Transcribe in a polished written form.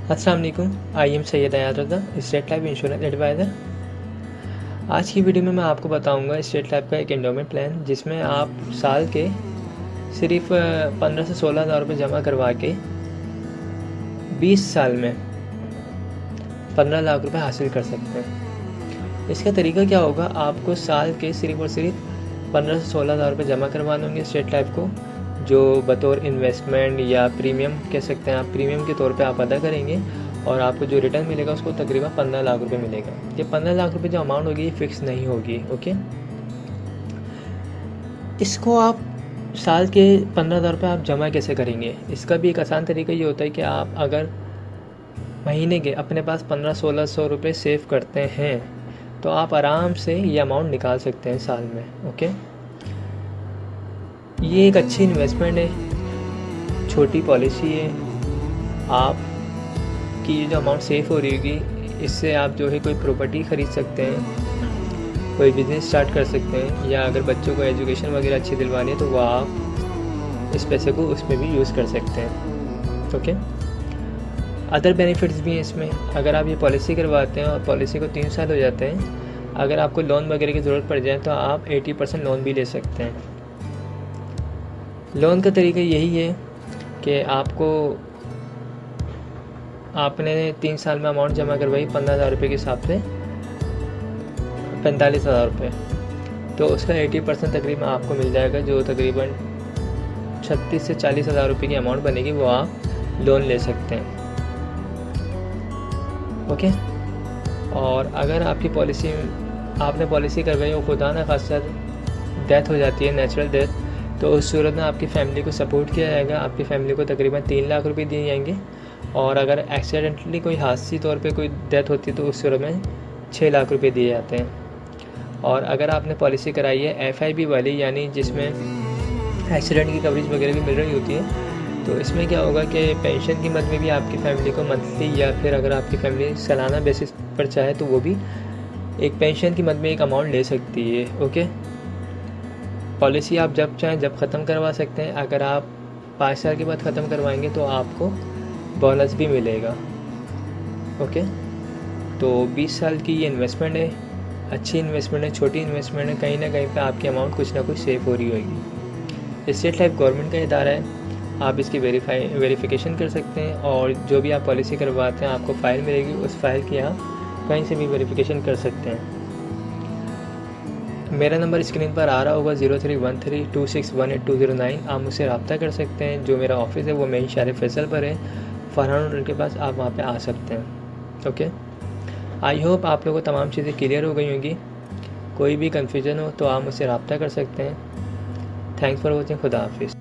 अस्सलाम वालेकुम। I am Syed Ayad Raza, State Life Insurance advisor. आज की वीडियो में मैं आपको बताऊंगा स्टेट लाइफ का एक एंडोमेंट प्लान जिसमें आप साल के सिर्फ 15 से 16 हज़ार रुपये जमा करवा के 20 साल में 15 लाख रुपए हासिल कर सकते हैं। इसका तरीका क्या होगा, आपको साल के सिर्फ और सिर्फ 15 से 16 हज़ार रुपये जमा करवाने होंगे स्टेट लाइफ को, जो बतौर इन्वेस्टमेंट या प्रीमियम कह सकते हैं आप, प्रीमियम के तौर पे आप अदा करेंगे और आपको जो रिटर्न मिलेगा उसको तकरीबन 15 लाख रुपए मिलेगा। ये 15 लाख रुपए जो अमाउंट होगी ये फिक्स नहीं होगी। ओके, इसको आप साल के 15 हज़ार रुपये आप जमा कैसे करेंगे? इसका भी एक आसान तरीका ये होता है कि आप अगर महीने के अपने पास 1500-1600 रुपये सेव करते हैं तो आप आराम से ये अमाउंट निकाल सकते हैं साल में। ओके, ये एक अच्छी इन्वेस्टमेंट है, छोटी पॉलिसी है। आपकी जो अमाउंट सेव हो रही होगी इससे आप जो है कोई प्रॉपर्टी ख़रीद सकते हैं, कोई बिज़नेस स्टार्ट कर सकते हैं, या अगर बच्चों को एजुकेशन वगैरह अच्छी दिलवानी है तो वह आप इस पैसे को उसमें भी यूज़ कर सकते हैं। ओके, अदर बेनिफिट्स भी हैं इसमें। अगर आप ये पॉलिसी करवाते हैं और पॉलिसी को 3 साल हो जाते हैं, अगर आपको लोन वगैरह की ज़रूरत पड़ जाए तो आप 80% लोन भी ले सकते हैं। लोन का तरीका यही है कि आपने 3 साल में अमाउंट जमा करवाई 15 हज़ार रुपये के हिसाब से 45 हज़ार रुपये, तो उसका 80% तकरीबन आपको मिल जाएगा, जो तकरीबन 36 से 40 हज़ार रुपये की अमाउंट बनेगी, वो आप लोन ले सकते हैं। ओके, और अगर आपकी आपने पॉलिसी करवाई और खुदा न खास्ता डेथ हो जाती है, नेचुरल डेथ, तो उस सूरत में आपकी फ़ैमिली को सपोर्ट किया जाएगा। आपकी फ़ैमिली को तकरीबन 3 लाख रुपए दिए जाएंगे, और अगर एक्सीडेंटली कोई हादसी तौर पे कोई डेथ होती है तो उस सूरत में 6 लाख रुपए दिए जाते हैं। और अगर आपने पॉलिसी कराई है FIP वाली, यानी जिसमें एक्सीडेंट की कवरेज वगैरह भी मिल रही होती है, तो इसमें क्या होगा कि पेंशन की मद में भी आपकी फ़ैमिली को मंथली, या फिर अगर आपकी फ़ैमिली सालाना बेसिस पर चाहे तो वो भी एक पेंशन की मद में एक अमाउंट ले सकती है। ओके, पॉलिसी आप जब चाहें जब ख़त्म करवा सकते हैं। अगर आप 5 साल के बाद ख़त्म करवाएंगे तो आपको बोनस भी मिलेगा। ओके, तो 20 साल की ये इन्वेस्टमेंट है, अच्छी इन्वेस्टमेंट है, छोटी इन्वेस्टमेंट है, कहीं ना कहीं पे आपकी अमाउंट कुछ ना कुछ सेव हो रही होगी। स्टेट लाइफ गवर्नमेंट का इदारा है, आप इसकी वेरिफिकेशन कर सकते हैं, और जो भी आप पॉलिसी करवाते हैं आपको फ़ाइल मिलेगी, उस फाइल की आप कहीं से भी वेरिफिकेशन कर सकते हैं। मेरा नंबर स्क्रीन पर आ रहा होगा 0313261829। आप मुझसे रब्ता कर सकते हैं। जो मेरा ऑफिस है वो मेन शहर फैसल पर है, फरहान रोड के पास, आप वहाँ पे आ सकते हैं। ओके, आई होप आप लोगों को तमाम चीज़ें क्लियर हो गई होंगी। कोई भी कन्फ्यूजन हो तो आप मुझसे रब्ता कर सकते हैं। Thanks for watching. खुदा हाफिज़।